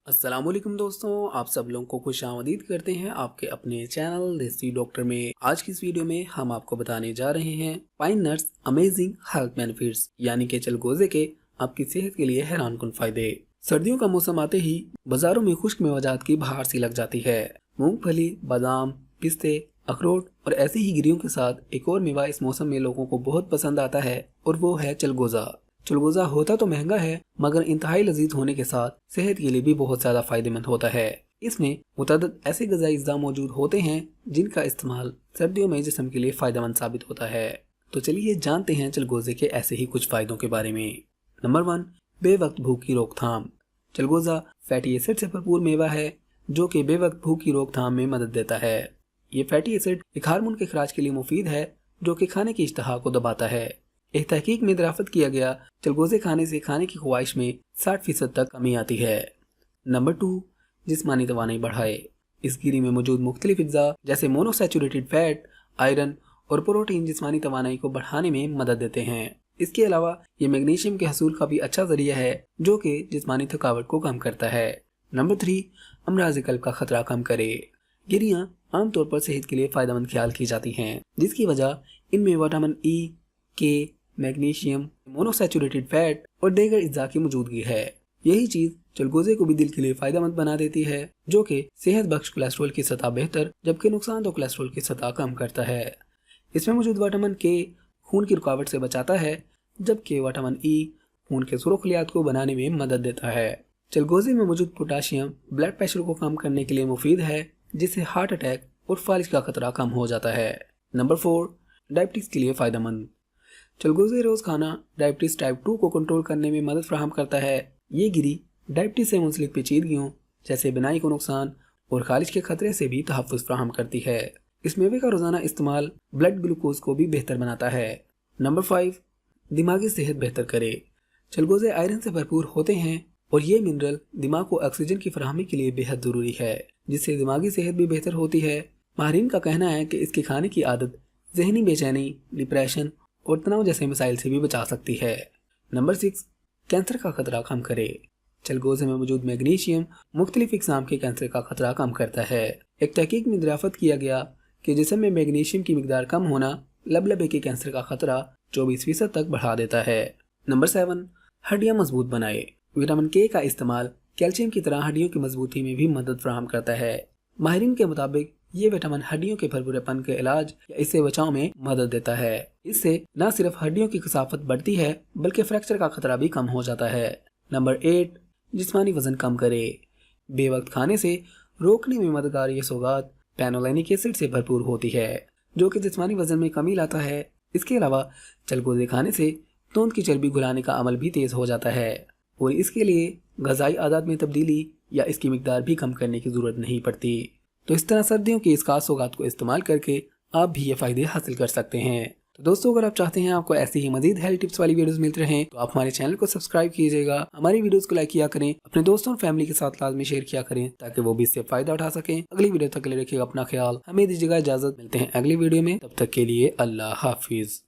अस्सलाम वालेकुम दोस्तों, आप सब लोगों को खुशामदीद करते हैं आपके अपने चैनल देसी डॉक्टर में। आज की इस वीडियो में हम आपको बताने जा रहे हैं pine nuts amazing health benefits, यानी कि चलगोजे के आपकी सेहत के लिए हैरान कुन फायदे। सर्दियों का मौसम आते ही बाजारों में खुश्क मेवाजात की बहार सी लग जाती है। मूंगफली, बादाम, पिस्ते, अखरोट और ऐसी ही गिरियों के साथ एक और मेवा इस मौसम में लोगों को बहुत पसंद आता है और वो है चलगोजा। चलगोजा होता तो महंगा है मगर इंतहाई लजीज होने के साथ सेहत के लिए भी बहुत ज्यादा फायदेमंद होता है। इसमें मुतअद्दिद ऐसे ग़िज़ाई अज्जा मौजूद होते हैं जिनका इस्तेमाल सर्दियों में जिस्म के लिए फायदेमंद साबित होता है। तो चलिए जानते हैं चलगोजे के ऐसे ही कुछ फायदों के बारे में। नंबर 1, बेवक्त भूख की रोकथाम। चलगोजा फैटी एसिड से भरपूर मेवा है जो कि बेवक्त भूख की रोकथाम में मदद देता है। ये फैटी एसिड एक हार्मोन के खराज के लिए मुफीद है जो कि खाने की इश्तहा को दबाता है। एक तहकीक में दराफ्त किया गया चलगोजे खाने से खाने की ख्वाहिश में 60% तक कमी आती है। नंबर 2, जिस्मानी तवानाई बढ़ाए। इस गिरी में मौजूद मुख्तलिफ अज्जा जैसे मोनोसैचुरेटेड फैट, आयरन और प्रोटीन जिस्मानी तवानाई को बढ़ाने में मदद देते हैं। इसके अलावा ये मैग्नीशियम के हसूल का भी अच्छा जरिया है जो कि जिस्मानी थकावट को कम करता है। नंबर 3, अमराज कल्ब का खतरा कम करे। गिरियाँ आमतौर पर सेहत के लिए फायदेमंद ख्याल की जाती हैं जिसकी वजह इनमें विटामिन ई, के, मैग्नीशियम, मोनोसैचुरेटेड फैट और दीगर अज्जा की मौजूदगी है। यही चीज चलगोजे को भी दिल के लिए फायदेमंद बना देती है जो कि सेहत बख्श कोलेस्ट्रॉल की सतह बेहतर जबकि नुकसान तो कोलेस्ट्रॉल की सतह कम करता है। इसमें मौजूद विटामिन के खून की रुकावट से बचाता है जबकि विटामिन ई खून के सुर्खलियात को बनाने में मदद देता है। चलगोजे में मौजूद पोटाशियम ब्लड प्रेशर को कम करने के लिए मुफीद है जिससे हार्ट अटैक और फालिज का खतरा कम हो जाता है। नंबर 4, डायबिटीज के लिए फायदेमंद। चलगोजे रोज खाना डायबिटीज टाइप 2 को कंट्रोल करने में मदद फराहम करता है। ये गिरी डायबिटीज से मुंसलिक पेचीदगियों जैसे बिनाई को नुकसान और खारिज के खतरे से भी तहफ़्फ़ुज़ फराहम करती है। इस मेवे का रोजाना इस्तेमाल ब्लड ग्लूकोज को भी बेहतर बनाता है। नंबर 5, दिमागी सेहत बेहतर करे। चलगोजे आयरन से भरपूर होते हैं और ये मिनरल दिमाग को ऑक्सीजन की फराहमी के लिए बेहद ज़रूरी है जिससे दिमागी सेहत भी बेहतर होती है। माहिरीन का कहना है कि इसके खाने की आदत जहनी बेचैनी, डिप्रेशन और तनाव जैसे मसाइल से भी बचा सकती है। नंबर 6, कैंसर का खतरा कम करे। चलगोजे में मौजूद मैग्नीशियम मुख्तलिफ इक़साम के कैंसर का खतरा कम करता है। एक तहकीक में दराफ्त किया गया कि जिस्म में मैग्नीशियम की मिकदार कम होना लबलबे के कैंसर का खतरा 24% तक बढ़ा देता है। नंबर 7, हड्डियाँ मजबूत बनाए। विटामिन के का इस्तेमाल कैल्शियम की तरह हड्डियों की मजबूती में भी मदद फराहम करता है। माहिरीन के मुताबिक ये विटामिन हड्डियों के भरपूरेपन के इलाज या इससे बचाव में मदद देता है। इससे न सिर्फ हड्डियों की कसाफत बढ़ती है बल्कि फ्रैक्चर का खतरा भी कम हो जाता है। नंबर 8, जिस्मानी वजन कम करे। बेवक्त खाने से रोकने में मददगार ये सौगात पैनोलैनिक एसिड से भरपूर होती है जो कि जिस्मानी वजन में कमी लाता है। इसके अलावा चलगोजे खाने से तोंद की चर्बी घुलाने का अमल भी तेज हो जाता है और इसके लिए ग़िज़ाई आदात में तब्दीली या इसकी मिकदार भी कम करने की ज़रूरत नहीं पड़ती। तो इस तरह सर्दियों की इस खास सौगात को इस्तेमाल करके आप भी ये फ़ायदे हासिल कर सकते हैं। तो दोस्तों, अगर आप चाहते हैं आपको ऐसी ही मज़ीद हेल्थ टिप्स वाली वीडियोस मिलते रहें तो आप हमारे चैनल को सब्सक्राइब कीजिएगा, हमारी वीडियोस को लाइक किया करें, अपने दोस्तों और फैमिली के साथ लाजमी शेयर किया करें ताकि वो भी इससे फ़ायदा उठा सकें। अगली वीडियो तक के लिए रखिएगा अपना ख्याल। हमें दीजिएगा इजाज़त, मिलते हैं अगली वीडियो में। तब तक के लिए अल्लाह हाफिज़।